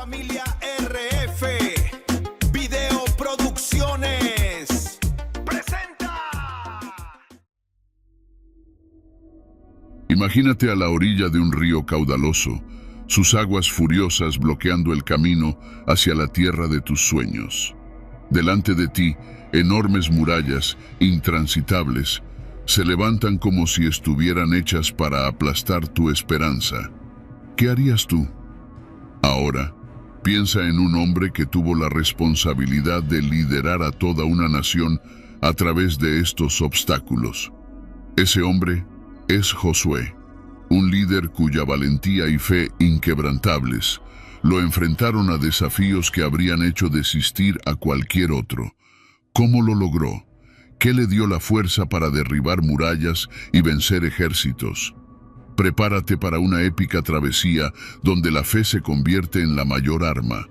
Familia RF Video Producciones presenta. Imagínate a la orilla de un río caudaloso, sus aguas furiosas bloqueando el camino hacia la tierra de tus sueños. Delante de ti, enormes murallas, intransitables, se levantan como si estuvieran hechas para aplastar tu esperanza. ¿Qué harías tú? Ahora, piensa en un hombre que tuvo la responsabilidad de liderar a toda una nación a través de estos obstáculos. Ese hombre es Josué, un líder cuya valentía y fe inquebrantables lo enfrentaron a desafíos que habrían hecho desistir a cualquier otro. ¿Cómo lo logró? ¿Qué le dio la fuerza para derribar murallas y vencer ejércitos? Prepárate para una épica travesía donde la fe se convierte en la mayor arma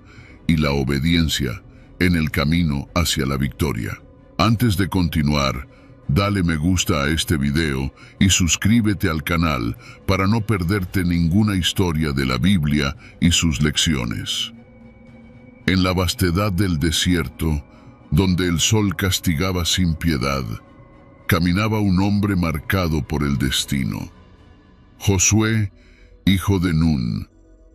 y la obediencia en el camino hacia la victoria. Antes de continuar, dale me gusta a este video y suscríbete al canal para no perderte ninguna historia de la Biblia y sus lecciones. En la vastedad del desierto, donde el sol castigaba sin piedad, caminaba un hombre marcado por el destino. Josué, hijo de Nun,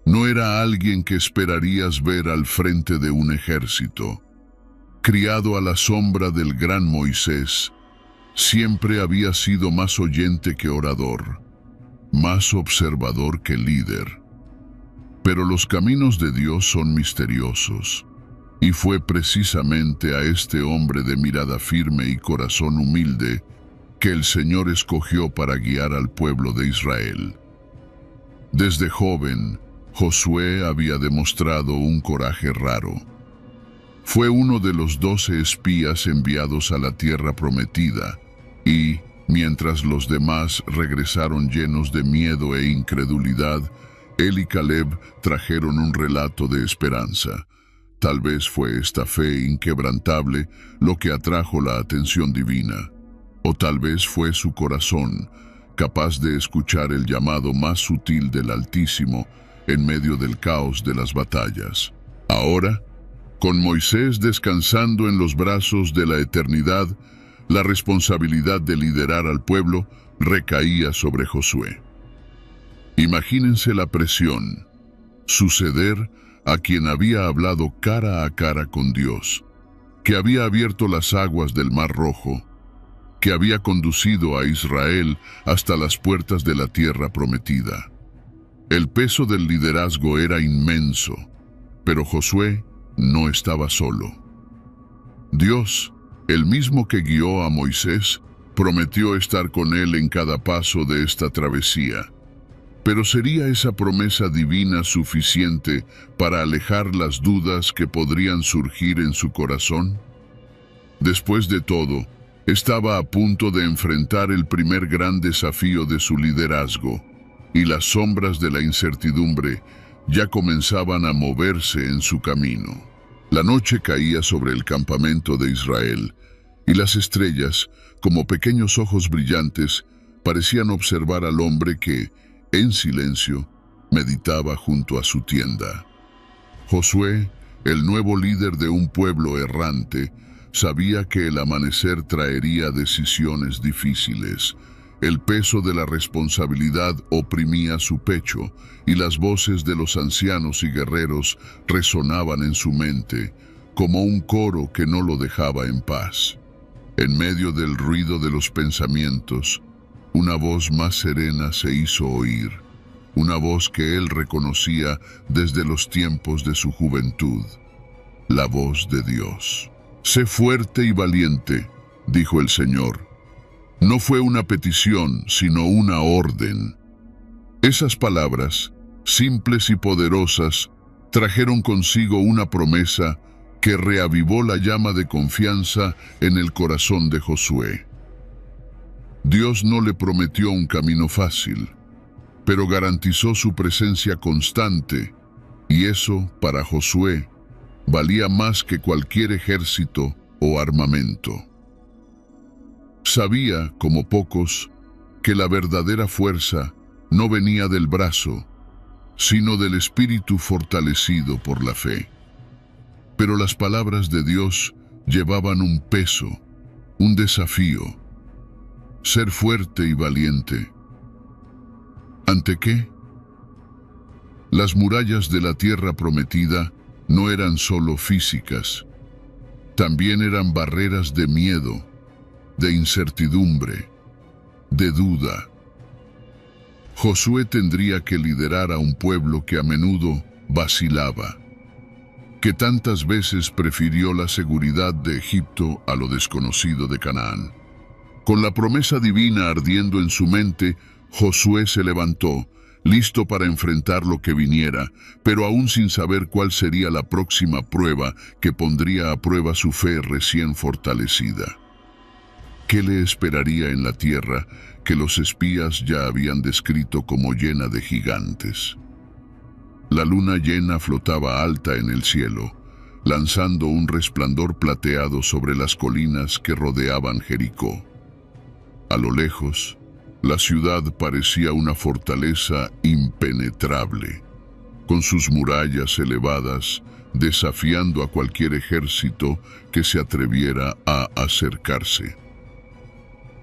no era alguien que esperarías ver al frente de un ejército. Criado a la sombra del gran Moisés, siempre había sido más oyente que orador, más observador que líder. Pero los caminos de Dios son misteriosos, y fue precisamente a este hombre de mirada firme y corazón humilde que el Señor escogió para guiar al pueblo de Israel. Desde joven, Josué había demostrado un coraje raro. Fue uno de los 12 espías enviados a la tierra prometida, y, mientras los demás regresaron llenos de miedo e incredulidad, él y Caleb trajeron un relato de esperanza. Tal vez fue esta fe inquebrantable lo que atrajo la atención divina. O tal vez fue su corazón, capaz de escuchar el llamado más sutil del Altísimo en medio del caos de las batallas. Ahora, con Moisés descansando en los brazos de la eternidad, la responsabilidad de liderar al pueblo recaía sobre Josué. Imagínense la presión, suceder a quien había hablado cara a cara con Dios, que había abierto las aguas del Mar Rojo, que había conducido a Israel hasta las puertas de la tierra prometida. El peso del liderazgo era inmenso, pero Josué no estaba solo. Dios, el mismo que guió a Moisés, prometió estar con él en cada paso de esta travesía. Pero ¿sería esa promesa divina suficiente para alejar las dudas que podrían surgir en su corazón? Después de todo, estaba a punto de enfrentar el primer gran desafío de su liderazgo, y las sombras de la incertidumbre ya comenzaban a moverse en su camino. La noche caía sobre el campamento de Israel, y las estrellas, como pequeños ojos brillantes, parecían observar al hombre que, en silencio, meditaba junto a su tienda. Josué, el nuevo líder de un pueblo errante, sabía que el amanecer traería decisiones difíciles. El peso de la responsabilidad oprimía su pecho y las voces de los ancianos y guerreros resonaban en su mente como un coro que no lo dejaba en paz. En medio del ruido de los pensamientos, una voz más serena se hizo oír, una voz que él reconocía desde los tiempos de su juventud, la voz de Dios. «Sé fuerte y valiente», dijo el Señor. No fue una petición, sino una orden. Esas palabras, simples y poderosas, trajeron consigo una promesa que reavivó la llama de confianza en el corazón de Josué. Dios no le prometió un camino fácil, pero garantizó su presencia constante, y eso, para Josué, valía más que cualquier ejército o armamento. Sabía, como pocos, que la verdadera fuerza no venía del brazo, sino del espíritu fortalecido por la fe. Pero las palabras de Dios llevaban un peso, un desafío: ser fuerte y valiente. ¿Ante qué? Las murallas de la tierra prometida no eran solo físicas, también eran barreras de miedo, de incertidumbre, de duda. Josué tendría que liderar a un pueblo que a menudo vacilaba, que tantas veces prefirió la seguridad de Egipto a lo desconocido de Canaán. Con la promesa divina ardiendo en su mente, Josué se levantó, listo para enfrentar lo que viniera, pero aún sin saber cuál sería la próxima prueba que pondría a prueba su fe recién fortalecida. ¿Qué le esperaría en la tierra que los espías ya habían descrito como llena de gigantes? La luna llena flotaba alta en el cielo, lanzando un resplandor plateado sobre las colinas que rodeaban Jericó. A lo lejos, la ciudad parecía una fortaleza impenetrable, con sus murallas elevadas, desafiando a cualquier ejército que se atreviera a acercarse.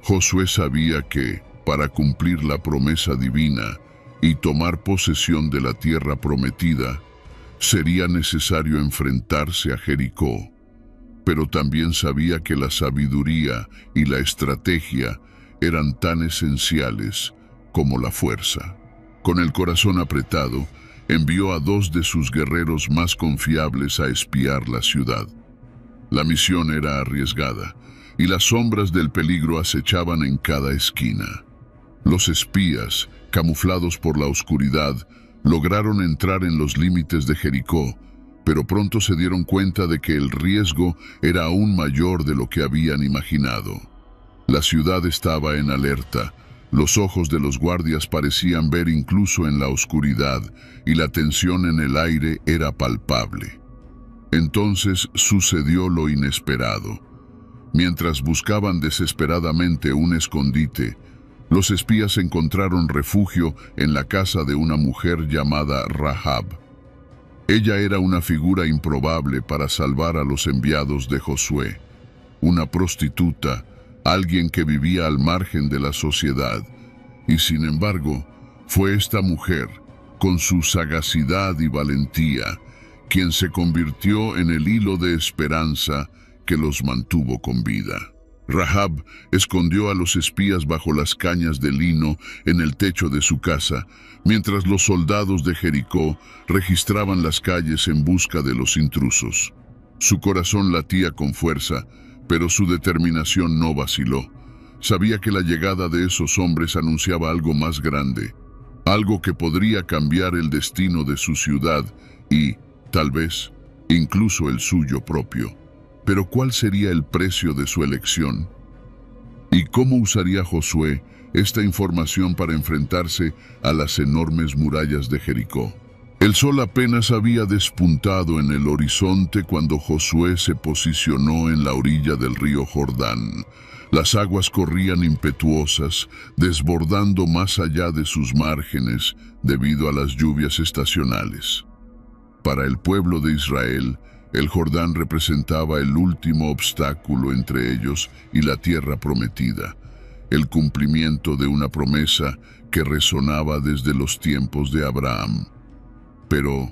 Josué sabía que, para cumplir la promesa divina y tomar posesión de la tierra prometida, sería necesario enfrentarse a Jericó, pero también sabía que la sabiduría y la estrategia eran tan esenciales como la fuerza. Con el corazón apretado, envió a 2 de sus guerreros más confiables a espiar la ciudad. La misión era arriesgada, y las sombras del peligro acechaban en cada esquina. Los espías, camuflados por la oscuridad, lograron entrar en los límites de Jericó, pero pronto se dieron cuenta de que el riesgo era aún mayor de lo que habían imaginado. La ciudad estaba en alerta, los ojos de los guardias parecían ver incluso en la oscuridad, y la tensión en el aire era palpable. Entonces sucedió lo inesperado. Mientras buscaban desesperadamente un escondite, los espías encontraron refugio en la casa de una mujer llamada Rahab. Ella era una figura improbable para salvar a los enviados de Josué, una prostituta, alguien que vivía al margen de la sociedad, y sin embargo, fue esta mujer, con su sagacidad y valentía, quien se convirtió en el hilo de esperanza que los mantuvo con vida. Rahab escondió a los espías bajo las cañas de lino en el techo de su casa, mientras los soldados de Jericó registraban las calles en busca de los intrusos. Su corazón latía con fuerza, pero su determinación no vaciló. Sabía que la llegada de esos hombres anunciaba algo más grande, algo que podría cambiar el destino de su ciudad y, tal vez, incluso el suyo propio. Pero ¿cuál sería el precio de su elección? ¿Y cómo usaría Josué esta información para enfrentarse a las enormes murallas de Jericó? El sol apenas había despuntado en el horizonte cuando Josué se posicionó en la orilla del río Jordán. Las aguas corrían impetuosas, desbordando más allá de sus márgenes debido a las lluvias estacionales. Para el pueblo de Israel, el Jordán representaba el último obstáculo entre ellos y la tierra prometida, el cumplimiento de una promesa que resonaba desde los tiempos de Abraham. Pero,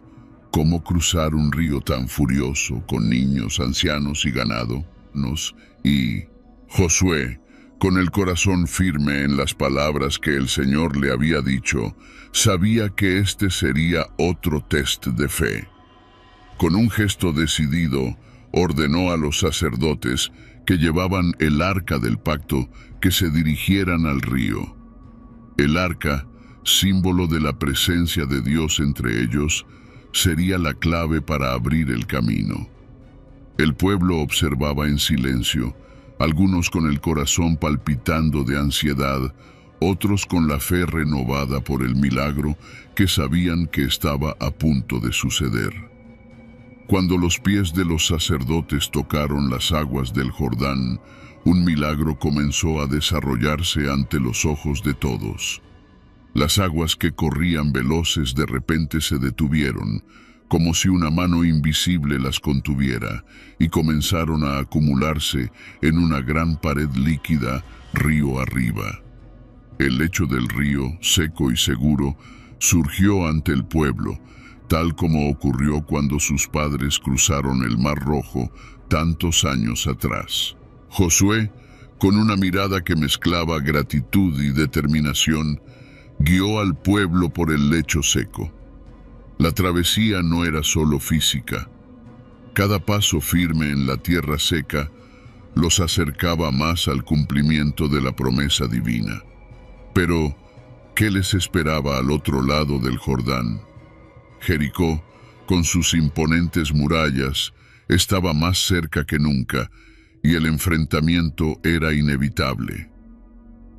¿cómo cruzar un río tan furioso con niños, ancianos y ganado? Y Josué, con el corazón firme en las palabras que el Señor le había dicho, sabía que este sería otro test de fe. Con un gesto decidido, ordenó a los sacerdotes que llevaban el arca del pacto que se dirigieran al río. El arca, símbolo de la presencia de Dios entre ellos, sería la clave para abrir el camino. El pueblo observaba en silencio, algunos con el corazón palpitando de ansiedad, otros con la fe renovada por el milagro que sabían que estaba a punto de suceder. Cuando los pies de los sacerdotes tocaron las aguas del Jordán, un milagro comenzó a desarrollarse ante los ojos de todos. Las aguas que corrían veloces de repente se detuvieron, como si una mano invisible las contuviera, y comenzaron a acumularse en una gran pared líquida río arriba. El lecho del río, seco y seguro, surgió ante el pueblo, tal como ocurrió cuando sus padres cruzaron el Mar Rojo tantos años atrás. Josué, con una mirada que mezclaba gratitud y determinación, guió al pueblo por el lecho seco. La travesía no era solo física. Cada paso firme en la tierra seca los acercaba más al cumplimiento de la promesa divina. Pero, ¿qué les esperaba al otro lado del Jordán? Jericó, con sus imponentes murallas, estaba más cerca que nunca, y el enfrentamiento era inevitable.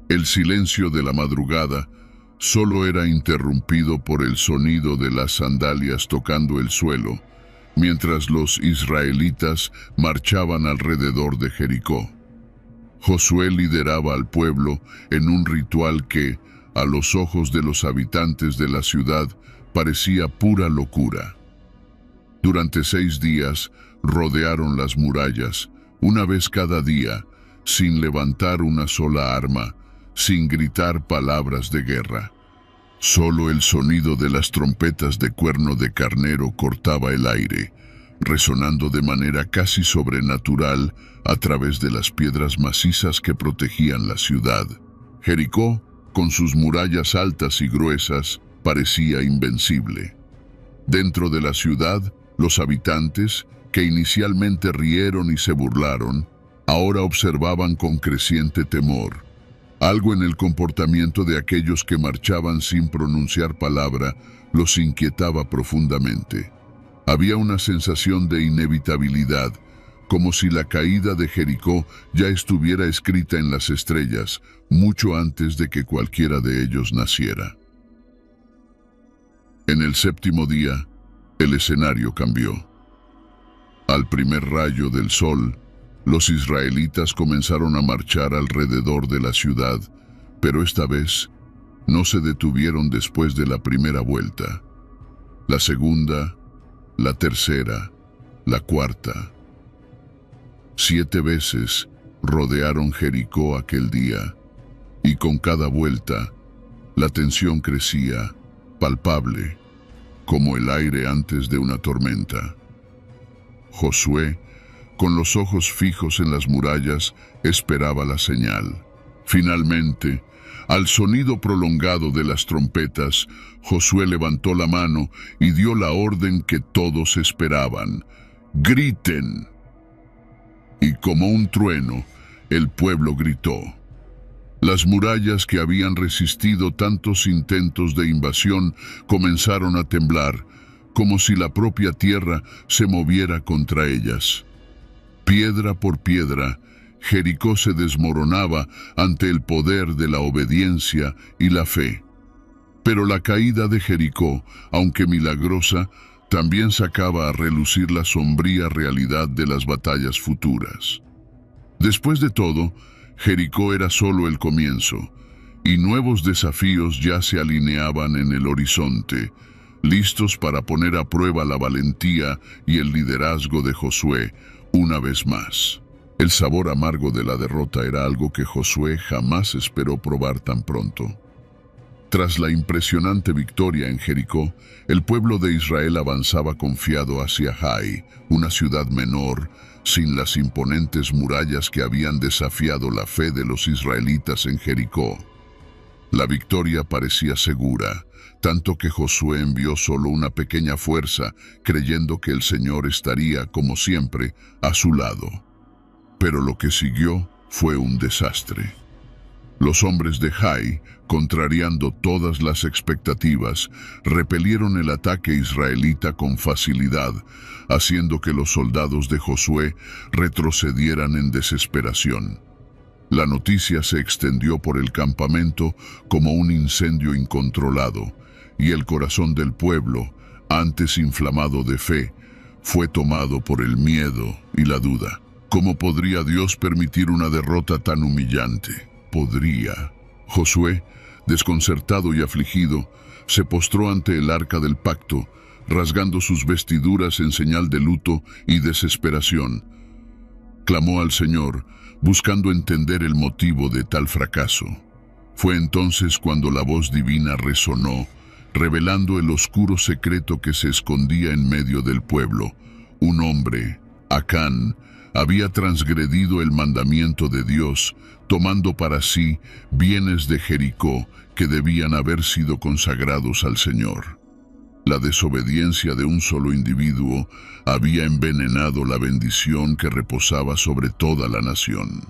El silencio de la madrugada solo era interrumpido por el sonido de las sandalias tocando el suelo, mientras los israelitas marchaban alrededor de Jericó. Josué lideraba al pueblo en un ritual que, a los ojos de los habitantes de la ciudad, parecía pura locura. Durante 6 días rodearon las murallas, una vez cada día, sin levantar una sola arma, sin gritar palabras de guerra. Solo el sonido de las trompetas de cuerno de carnero cortaba el aire, resonando de manera casi sobrenatural a través de las piedras macizas que protegían la ciudad. Jericó, con sus murallas altas y gruesas, parecía invencible. Dentro de la ciudad, los habitantes, que inicialmente rieron y se burlaron, ahora observaban con creciente temor. Algo en el comportamiento de aquellos que marchaban sin pronunciar palabra los inquietaba profundamente. Había una sensación de inevitabilidad, como si la caída de Jericó ya estuviera escrita en las estrellas, mucho antes de que cualquiera de ellos naciera. En el 7º día, el escenario cambió. Al primer rayo del sol, los israelitas comenzaron a marchar alrededor de la ciudad, pero esta vez no se detuvieron después de la primera vuelta. La segunda, la tercera, la cuarta. 7 veces rodearon Jericó aquel día, y con cada vuelta, la tensión crecía, palpable, como el aire antes de una tormenta. Josué, con los ojos fijos en las murallas, esperaba la señal. Finalmente, al sonido prolongado de las trompetas, Josué levantó la mano y dio la orden que todos esperaban: ¡griten! Y como un trueno, el pueblo gritó. Las murallas que habían resistido tantos intentos de invasión comenzaron a temblar, como si la propia tierra se moviera contra ellas. Piedra por piedra, Jericó se desmoronaba ante el poder de la obediencia y la fe. Pero la caída de Jericó, aunque milagrosa, también sacaba a relucir la sombría realidad de las batallas futuras. Después de todo, Jericó era solo el comienzo, y nuevos desafíos ya se alineaban en el horizonte, listos para poner a prueba la valentía y el liderazgo de Josué una vez más. El sabor amargo de la derrota era algo que Josué jamás esperó probar tan pronto. Tras la impresionante victoria en Jericó, el pueblo de Israel avanzaba confiado hacia Jai, una ciudad menor, sin las imponentes murallas que habían desafiado la fe de los israelitas en Jericó. La victoria parecía segura, tanto que Josué envió solo una pequeña fuerza, creyendo que el Señor estaría, como siempre, a su lado. Pero lo que siguió fue un desastre. Los hombres de Jai, contrariando todas las expectativas, repelieron el ataque israelita con facilidad, haciendo que los soldados de Josué retrocedieran en desesperación. La noticia se extendió por el campamento como un incendio incontrolado, y el corazón del pueblo, antes inflamado de fe, fue tomado por el miedo y la duda. ¿Cómo podría Dios permitir una derrota tan humillante? ¿Podría? Josué, Desconcertado y afligido, se postró ante el arca del pacto, rasgando sus vestiduras en señal de luto y desesperación. Clamó al Señor, buscando entender el motivo de tal fracaso. Fue entonces cuando la voz divina resonó, revelando el oscuro secreto que se escondía en medio del pueblo. Un hombre, Acán, había transgredido el mandamiento de Dios, tomando para sí bienes de Jericó que debían haber sido consagrados al Señor. La desobediencia de un solo individuo había envenenado la bendición que reposaba sobre toda la nación.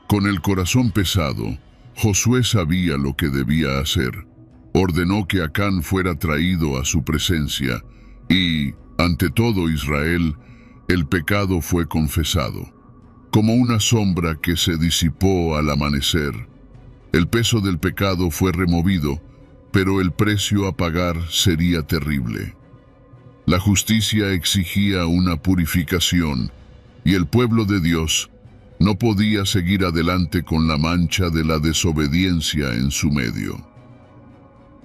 Con el corazón pesado, Josué sabía lo que debía hacer. Ordenó que Acán fuera traído a su presencia y, ante todo Israel, el pecado fue confesado. Como una sombra que se disipó al amanecer, el peso del pecado fue removido, pero el precio a pagar sería terrible. La justicia exigía una purificación, y el pueblo de Dios no podía seguir adelante con la mancha de la desobediencia en su medio.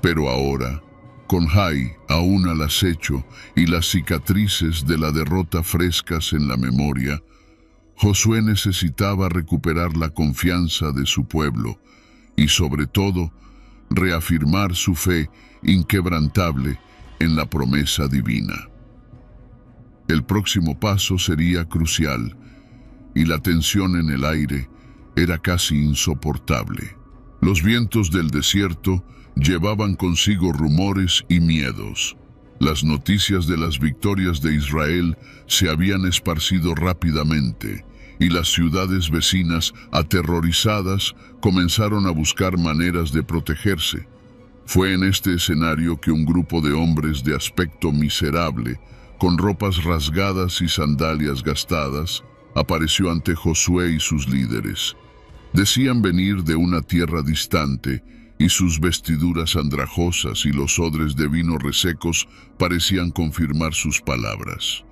Pero ahora, con Jai aún al acecho y las cicatrices de la derrota frescas en la memoria, Josué necesitaba recuperar la confianza de su pueblo y, sobre todo, reafirmar su fe inquebrantable en la promesa divina. El próximo paso sería crucial, y la tensión en el aire era casi insoportable. Los vientos del desierto llevaban consigo rumores y miedos. Las noticias de las victorias de Israel se habían esparcido rápidamente, y las ciudades vecinas, aterrorizadas, comenzaron a buscar maneras de protegerse. Fue en este escenario que un grupo de hombres de aspecto miserable, con ropas rasgadas y sandalias gastadas, apareció ante Josué y sus líderes. Decían venir de una tierra distante, y sus vestiduras andrajosas y los odres de vino resecos parecían confirmar sus palabras.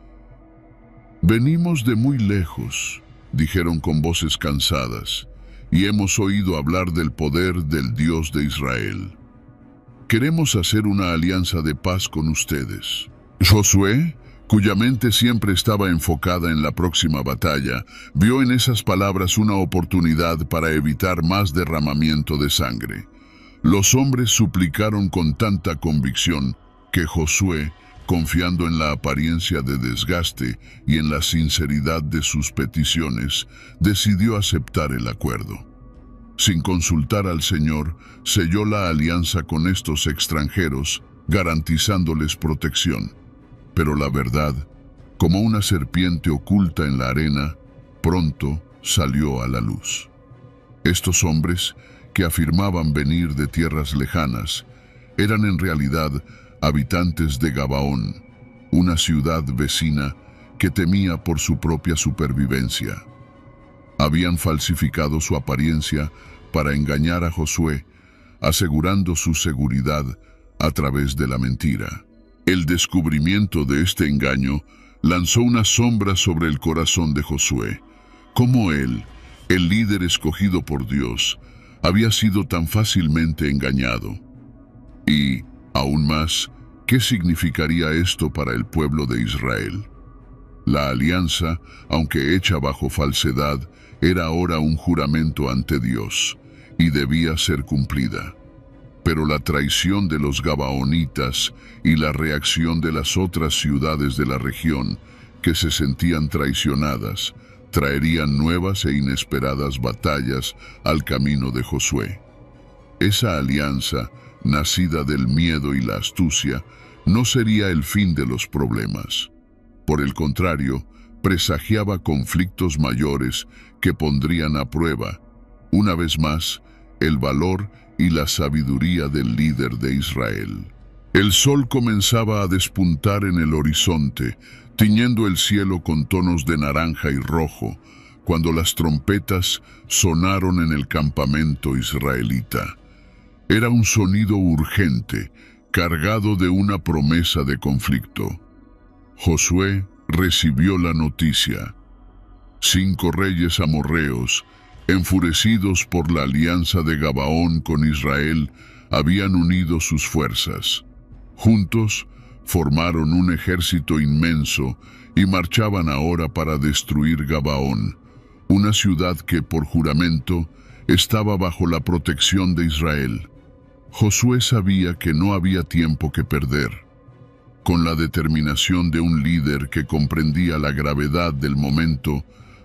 «Venimos de muy lejos», dijeron con voces cansadas, «y hemos oído hablar del poder del Dios de Israel. Queremos hacer una alianza de paz con ustedes». Josué, cuya mente siempre estaba enfocada en la próxima batalla, vio en esas palabras una oportunidad para evitar más derramamiento de sangre. Los hombres suplicaron con tanta convicción que Josué, confiando en la apariencia de desgaste y en la sinceridad de sus peticiones, decidió aceptar el acuerdo. Sin consultar al Señor, selló la alianza con estos extranjeros, garantizándoles protección. Pero la verdad, como una serpiente oculta en la arena, pronto salió a la luz. Estos hombres, que afirmaban venir de tierras lejanas, eran en realidad habitantes de Gabaón, una ciudad vecina que temía por su propia supervivencia. Habían falsificado su apariencia para engañar a Josué, asegurando su seguridad a través de la mentira. El descubrimiento de este engaño lanzó una sombra sobre el corazón de Josué. Cómo él, el líder escogido por Dios, había sido tan fácilmente engañado. Y, aún más, ¿qué significaría esto para el pueblo de Israel? La alianza, aunque hecha bajo falsedad, era ahora un juramento ante Dios, y debía ser cumplida. Pero la traición de los gabaonitas y la reacción de las otras ciudades de la región, que se sentían traicionadas, traerían nuevas e inesperadas batallas al camino de Josué. Esa alianza, nacida del miedo y la astucia, no sería el fin de los problemas. Por el contrario, presagiaba conflictos mayores que pondrían a prueba, una vez más, el valor y la sabiduría del líder de Israel. El sol comenzaba a despuntar en el horizonte, tiñendo el cielo con tonos de naranja y rojo, cuando las trompetas sonaron en el campamento israelita. Era un sonido urgente, cargado de una promesa de conflicto. Josué recibió la noticia. 5 reyes amorreos, enfurecidos por la alianza de Gabaón con Israel, habían unido sus fuerzas. Juntos formaron un ejército inmenso y marchaban ahora para destruir Gabaón, una ciudad que por juramento estaba bajo la protección de Israel. Josué sabía que no había tiempo que perder. Con la determinación de un líder que comprendía la gravedad del momento,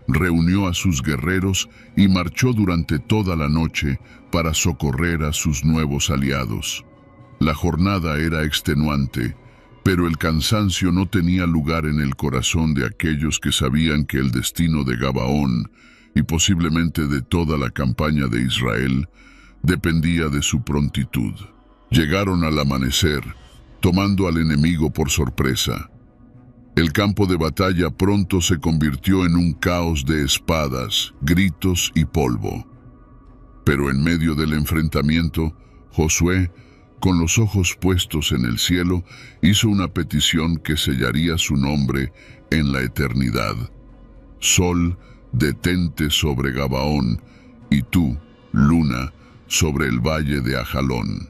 reunió a sus guerreros y marchó durante toda la noche para socorrer a sus nuevos aliados. La jornada era extenuante, pero el cansancio no tenía lugar en el corazón de aquellos que sabían que el destino de Gabaón, y posiblemente de toda la campaña de Israel, dependía de su prontitud. Llegaron al amanecer, tomando al enemigo por sorpresa. El campo de batalla pronto se convirtió en un caos de espadas, gritos y polvo. Pero en medio del enfrentamiento, Josué, con los ojos puestos en el cielo, hizo una petición que sellaría su nombre en la eternidad. Sol, detente sobre Gabaón, y tú, luna, sobre el valle de Ajalón.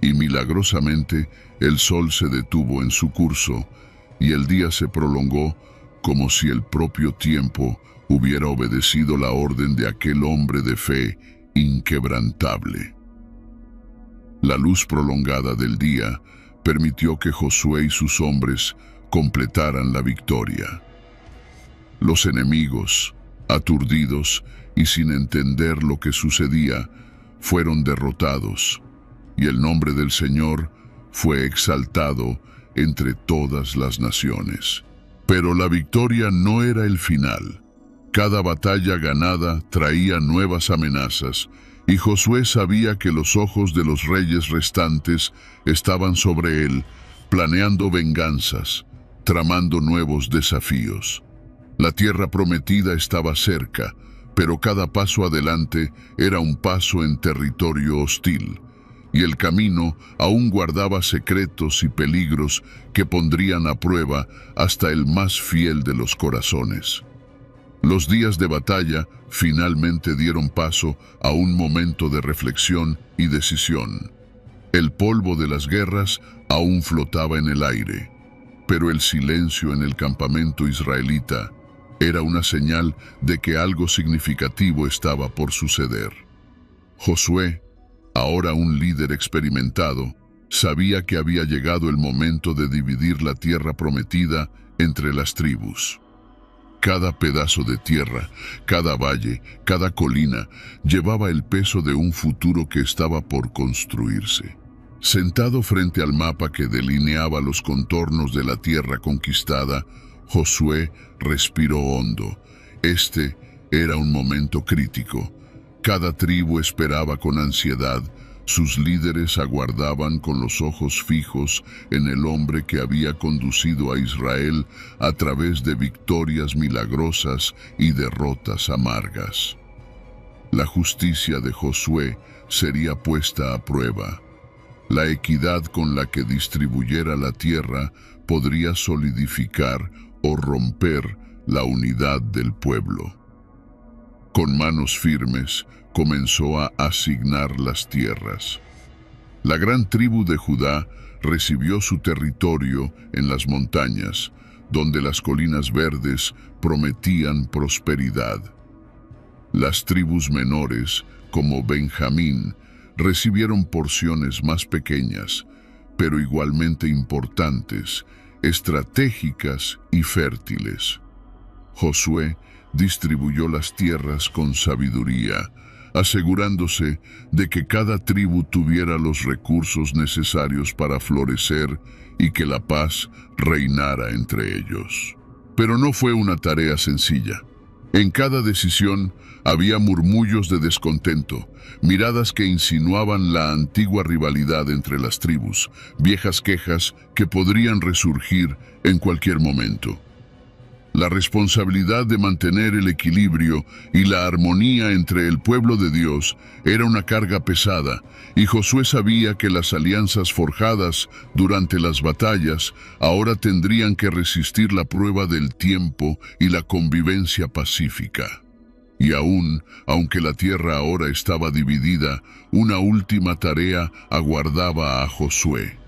Y milagrosamente el sol se detuvo en su curso, y el día se prolongó como si el propio tiempo hubiera obedecido la orden de aquel hombre de fe inquebrantable. La luz prolongada del día permitió que Josué y sus hombres completaran la victoria. Los enemigos, aturdidos y sin entender lo que sucedía, fueron derrotados, y el nombre del Señor fue exaltado entre todas las naciones. Pero la victoria no era el final. Cada batalla ganada traía nuevas amenazas, y Josué sabía que los ojos de los reyes restantes estaban sobre él, planeando venganzas, tramando nuevos desafíos. La tierra prometida estaba cerca, pero cada paso adelante era un paso en territorio hostil, y el camino aún guardaba secretos y peligros que pondrían a prueba hasta el más fiel de los corazones. Los días de batalla finalmente dieron paso a un momento de reflexión y decisión. El polvo de las guerras aún flotaba en el aire, pero el silencio en el campamento israelita era una señal de que algo significativo estaba por suceder. Josué, ahora un líder experimentado, sabía que había llegado el momento de dividir la tierra prometida entre las tribus. Cada pedazo de tierra, cada valle, cada colina, llevaba el peso de un futuro que estaba por construirse. Sentado frente al mapa que delineaba los contornos de la tierra conquistada, Josué respiró hondo. Este era un momento crítico. Cada tribu esperaba con ansiedad. Sus líderes aguardaban con los ojos fijos en el hombre que había conducido a Israel a través de victorias milagrosas y derrotas amargas. La justicia de Josué sería puesta a prueba. La equidad con la que distribuyera la tierra podría solidificar o romper la unidad del pueblo. Con manos firmes, comenzó a asignar las tierras. La gran tribu de Judá recibió su territorio en las montañas, donde las colinas verdes prometían prosperidad. Las tribus menores, como Benjamín, recibieron porciones más pequeñas, pero igualmente importantes, estratégicas y fértiles. Josué distribuyó las tierras con sabiduría, asegurándose de que cada tribu tuviera los recursos necesarios para florecer y que la paz reinara entre ellos. Pero no fue una tarea sencilla. En cada decisión había murmullos de descontento, miradas que insinuaban la antigua rivalidad entre las tribus, viejas quejas que podrían resurgir en cualquier momento. La responsabilidad de mantener el equilibrio y la armonía entre el pueblo de Dios era una carga pesada, y Josué sabía que las alianzas forjadas durante las batallas ahora tendrían que resistir la prueba del tiempo y la convivencia pacífica. Y aún, aunque la tierra ahora estaba dividida, una última tarea aguardaba a Josué.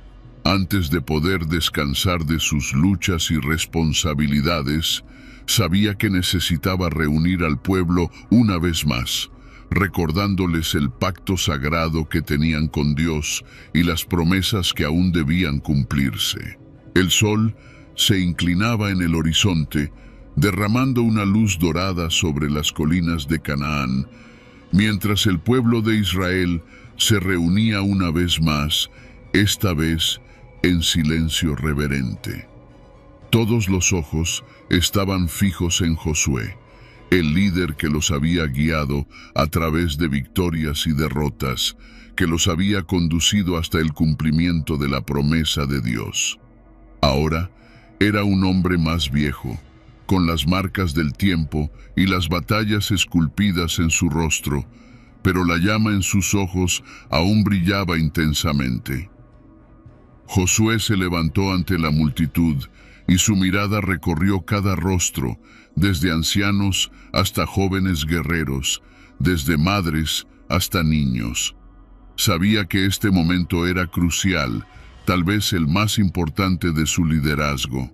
Antes de poder descansar de sus luchas y responsabilidades, sabía que necesitaba reunir al pueblo una vez más, recordándoles el pacto sagrado que tenían con Dios y las promesas que aún debían cumplirse. El sol se inclinaba en el horizonte, derramando una luz dorada sobre las colinas de Canaán, mientras el pueblo de Israel se reunía una vez más, esta vez en silencio reverente. Todos los ojos estaban fijos en Josué, el líder que los había guiado a través de victorias y derrotas, que los había conducido hasta el cumplimiento de la promesa de Dios. Ahora era un hombre más viejo, con las marcas del tiempo y las batallas esculpidas en su rostro, pero la llama en sus ojos aún brillaba intensamente. Josué se levantó ante la multitud y su mirada recorrió cada rostro, desde ancianos hasta jóvenes guerreros, desde madres hasta niños. Sabía que este momento era crucial, tal vez el más importante de su liderazgo.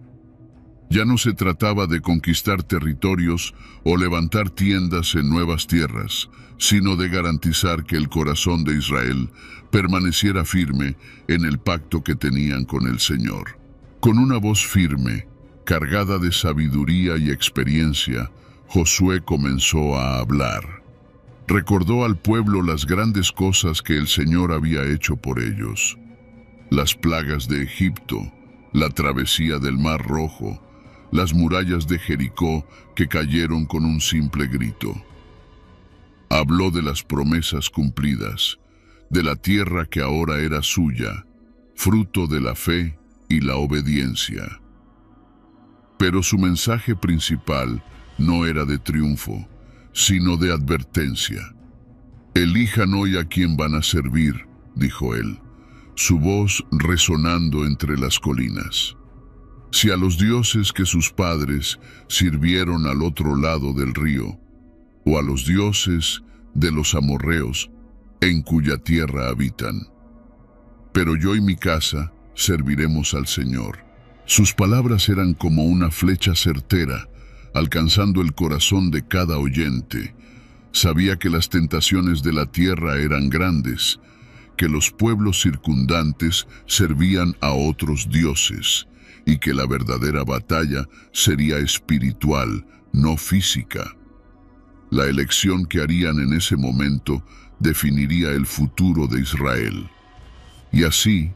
Ya no se trataba de conquistar territorios o levantar tiendas en nuevas tierras, sino de garantizar que el corazón de Israel permaneciera firme en el pacto que tenían con el Señor. Con una voz firme, cargada de sabiduría y experiencia, Josué comenzó a hablar. Recordó al pueblo las grandes cosas que el Señor había hecho por ellos: las plagas de Egipto, la travesía del Mar Rojo, las murallas de Jericó que cayeron con un simple grito. Habló de las promesas cumplidas, de la tierra que ahora era suya, fruto de la fe y la obediencia. Pero su mensaje principal no era de triunfo, sino de advertencia. «Elijan hoy a quién van a servir», dijo él, su voz resonando entre las colinas. «Si a los dioses que sus padres sirvieron al otro lado del río, o a los dioses de los amorreos en cuya tierra habitan. Pero yo y mi casa serviremos al Señor». Sus palabras eran como una flecha certera, alcanzando el corazón de cada oyente. Sabía que las tentaciones de la tierra eran grandes, que los pueblos circundantes servían a otros dioses, y que la verdadera batalla sería espiritual, no física. La elección que harían en ese momento definiría el futuro de Israel. Y así,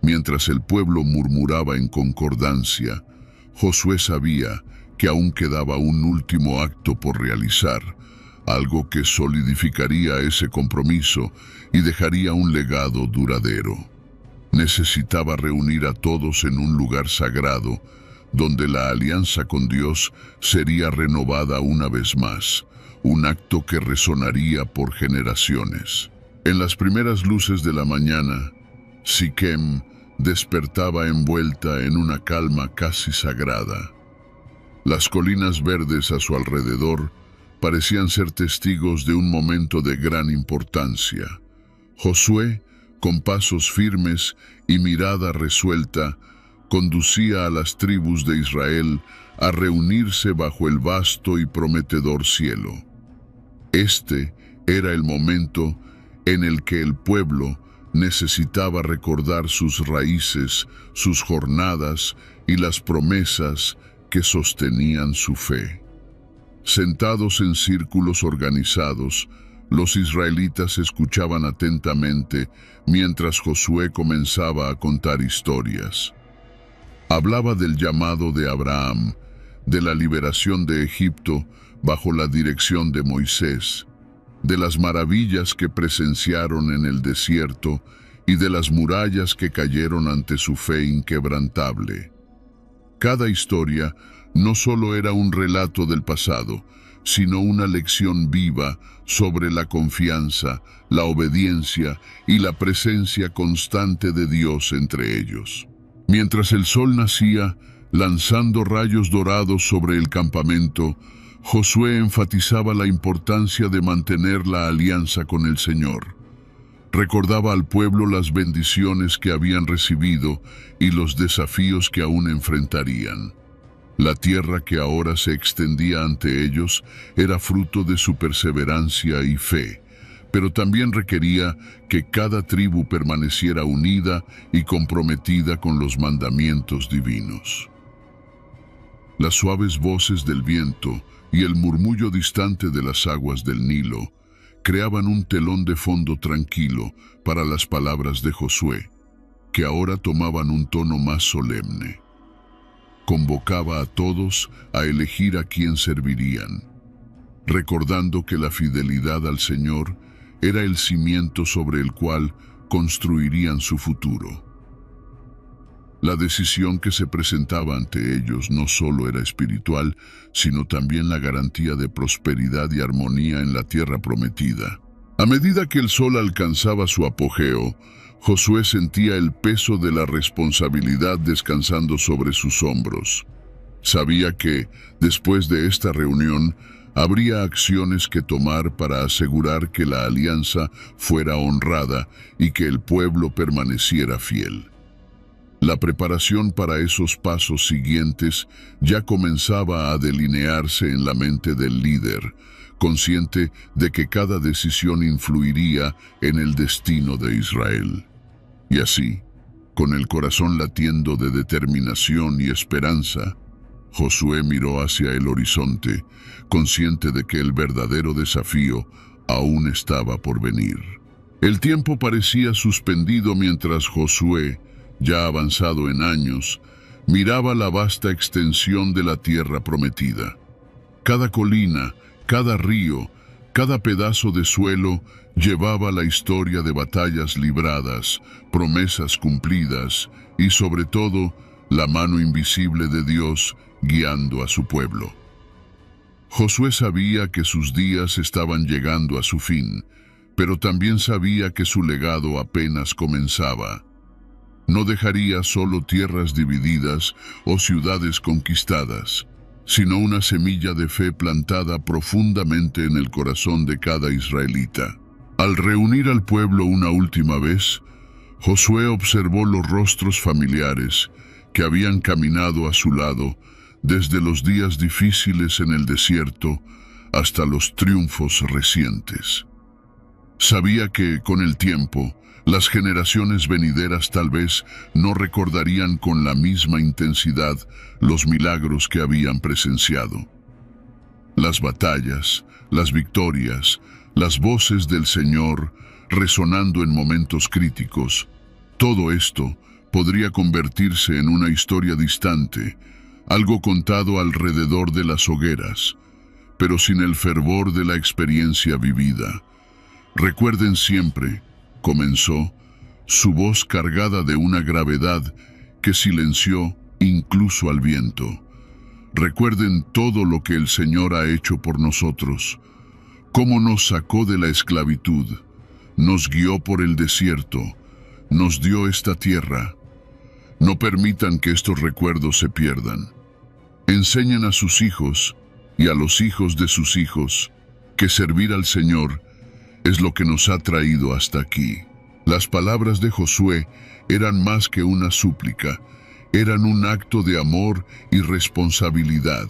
mientras el pueblo murmuraba en concordancia, Josué sabía que aún quedaba un último acto por realizar, algo que solidificaría ese compromiso y dejaría un legado duradero. Necesitaba reunir a todos en un lugar sagrado, donde la alianza con Dios sería renovada una vez más, un acto que resonaría por generaciones. En las primeras luces de la mañana, Siquem despertaba envuelta en una calma casi sagrada. Las colinas verdes a su alrededor parecían ser testigos de un momento de gran importancia. Josué, con pasos firmes y mirada resuelta, conducía a las tribus de Israel a reunirse bajo el vasto y prometedor cielo. Este era el momento en el que el pueblo necesitaba recordar sus raíces, sus jornadas y las promesas que sostenían su fe. Sentados en círculos organizados, los israelitas escuchaban atentamente mientras Josué comenzaba a contar historias. Hablaba del llamado de Abraham, de la liberación de Egipto bajo la dirección de Moisés, de las maravillas que presenciaron en el desierto y de las murallas que cayeron ante su fe inquebrantable. Cada historia no solo era un relato del pasado, sino una lección viva sobre la confianza, la obediencia y la presencia constante de Dios entre ellos. Mientras el sol nacía, lanzando rayos dorados sobre el campamento, Josué enfatizaba la importancia de mantener la alianza con el Señor. Recordaba al pueblo las bendiciones que habían recibido y los desafíos que aún enfrentarían. La tierra que ahora se extendía ante ellos era fruto de su perseverancia y fe, pero también requería que cada tribu permaneciera unida y comprometida con los mandamientos divinos. Las suaves voces del viento y el murmullo distante de las aguas del Nilo creaban un telón de fondo tranquilo para las palabras de Josué, que ahora tomaban un tono más solemne. Convocaba a todos a elegir a quién servirían, recordando que la fidelidad al Señor era el cimiento sobre el cual construirían su futuro. La decisión que se presentaba ante ellos no solo era espiritual, sino también la garantía de prosperidad y armonía en la tierra prometida. A medida que el sol alcanzaba su apogeo, Josué sentía el peso de la responsabilidad descansando sobre sus hombros. Sabía que, después de esta reunión, habría acciones que tomar para asegurar que la alianza fuera honrada y que el pueblo permaneciera fiel. La preparación para esos pasos siguientes ya comenzaba a delinearse en la mente del líder, consciente de que cada decisión influiría en el destino de Israel. Y así, con el corazón latiendo de determinación y esperanza, Josué miró hacia el horizonte, consciente de que el verdadero desafío aún estaba por venir. El tiempo parecía suspendido mientras Josué, ya avanzado en años, miraba la vasta extensión de la tierra prometida. Cada colina, cada río, cada pedazo de suelo llevaba la historia de batallas libradas, promesas cumplidas y, sobre todo, la mano invisible de Dios guiando a su pueblo. Josué sabía que sus días estaban llegando a su fin, pero también sabía que su legado apenas comenzaba. No dejaría solo tierras divididas o ciudades conquistadas, sino una semilla de fe plantada profundamente en el corazón de cada israelita. Al reunir al pueblo una última vez, Josué observó los rostros familiares que habían caminado a su lado desde los días difíciles en el desierto hasta los triunfos recientes. Sabía que, con el tiempo, las generaciones venideras tal vez no recordarían con la misma intensidad los milagros que habían presenciado. Las batallas, las victorias, las voces del Señor resonando en momentos críticos, todo esto podría convertirse en una historia distante, algo contado alrededor de las hogueras, pero sin el fervor de la experiencia vivida. Recuerden siempre, comenzó, su voz cargada de una gravedad que silenció incluso al viento. Recuerden todo lo que el Señor ha hecho por nosotros, cómo nos sacó de la esclavitud, nos guió por el desierto, nos dio esta tierra. No permitan que estos recuerdos se pierdan. Enseñen a sus hijos y a los hijos de sus hijos que servir al Señor es lo que nos ha traído hasta aquí. Las palabras de Josué eran más que una súplica, eran un acto de amor y responsabilidad.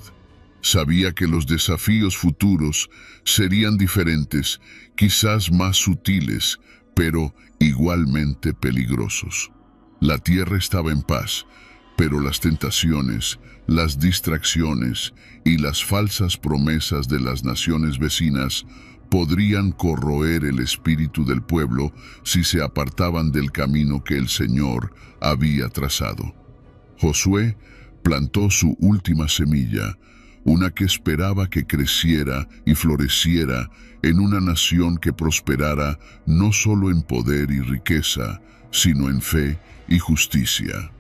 Sabía que los desafíos futuros serían diferentes, quizás más sutiles, pero igualmente peligrosos. La tierra estaba en paz, pero las tentaciones, las distracciones y las falsas promesas de las naciones vecinas podrían corroer el espíritu del pueblo si se apartaban del camino que el Señor había trazado. Josué plantó su última semilla, una que esperaba que creciera y floreciera en una nación que prosperara no solo en poder y riqueza, sino en fe y justicia.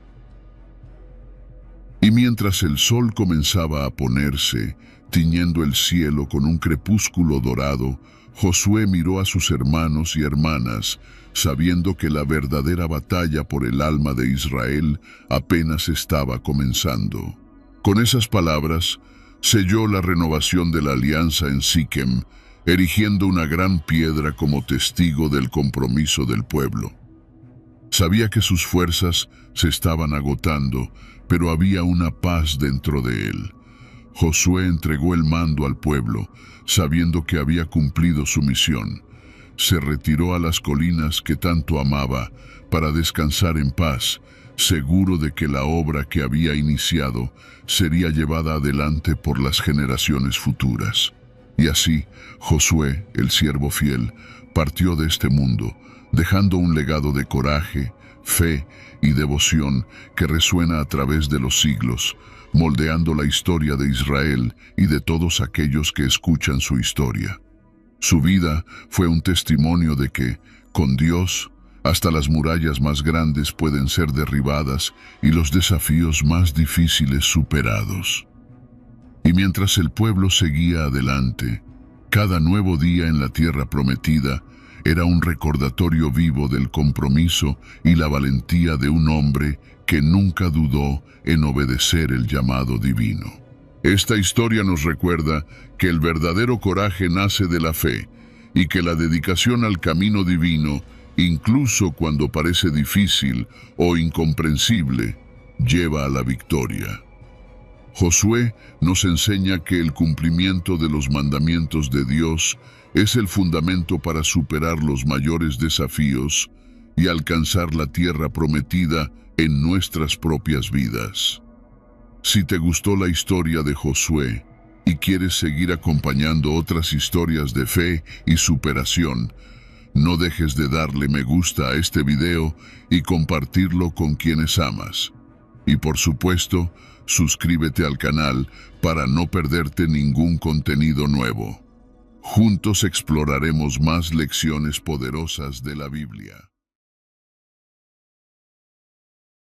Y mientras el sol comenzaba a ponerse, tiñendo el cielo con un crepúsculo dorado, Josué miró a sus hermanos y hermanas, sabiendo que la verdadera batalla por el alma de Israel apenas estaba comenzando. Con esas palabras, selló la renovación de la alianza en Siquem, erigiendo una gran piedra como testigo del compromiso del pueblo. Sabía que sus fuerzas se estaban agotando, pero había una paz dentro de él. Josué entregó el mando al pueblo, sabiendo que había cumplido su misión. Se retiró a las colinas que tanto amaba para descansar en paz, seguro de que la obra que había iniciado sería llevada adelante por las generaciones futuras. Y así, Josué, el siervo fiel, partió de este mundo, dejando un legado de coraje, fe y devoción que resuena a través de los siglos, moldeando la historia de Israel y de todos aquellos que escuchan su historia. Su vida fue un testimonio de que, con Dios, hasta las murallas más grandes pueden ser derribadas y los desafíos más difíciles superados. Y mientras el pueblo seguía adelante, cada nuevo día en la tierra prometida era un recordatorio vivo del compromiso y la valentía de un hombre que nunca dudó en obedecer el llamado divino. Esta historia nos recuerda que el verdadero coraje nace de la fe y que la dedicación al camino divino, incluso cuando parece difícil o incomprensible, lleva a la victoria. Josué nos enseña que el cumplimiento de los mandamientos de Dios es el fundamento para superar los mayores desafíos y alcanzar la tierra prometida en nuestras propias vidas. Si te gustó la historia de Josué y quieres seguir acompañando otras historias de fe y superación, no dejes de darle me gusta a este video y compartirlo con quienes amas. Y por supuesto, suscríbete al canal para no perderte ningún contenido nuevo. Juntos exploraremos más lecciones poderosas de la Biblia.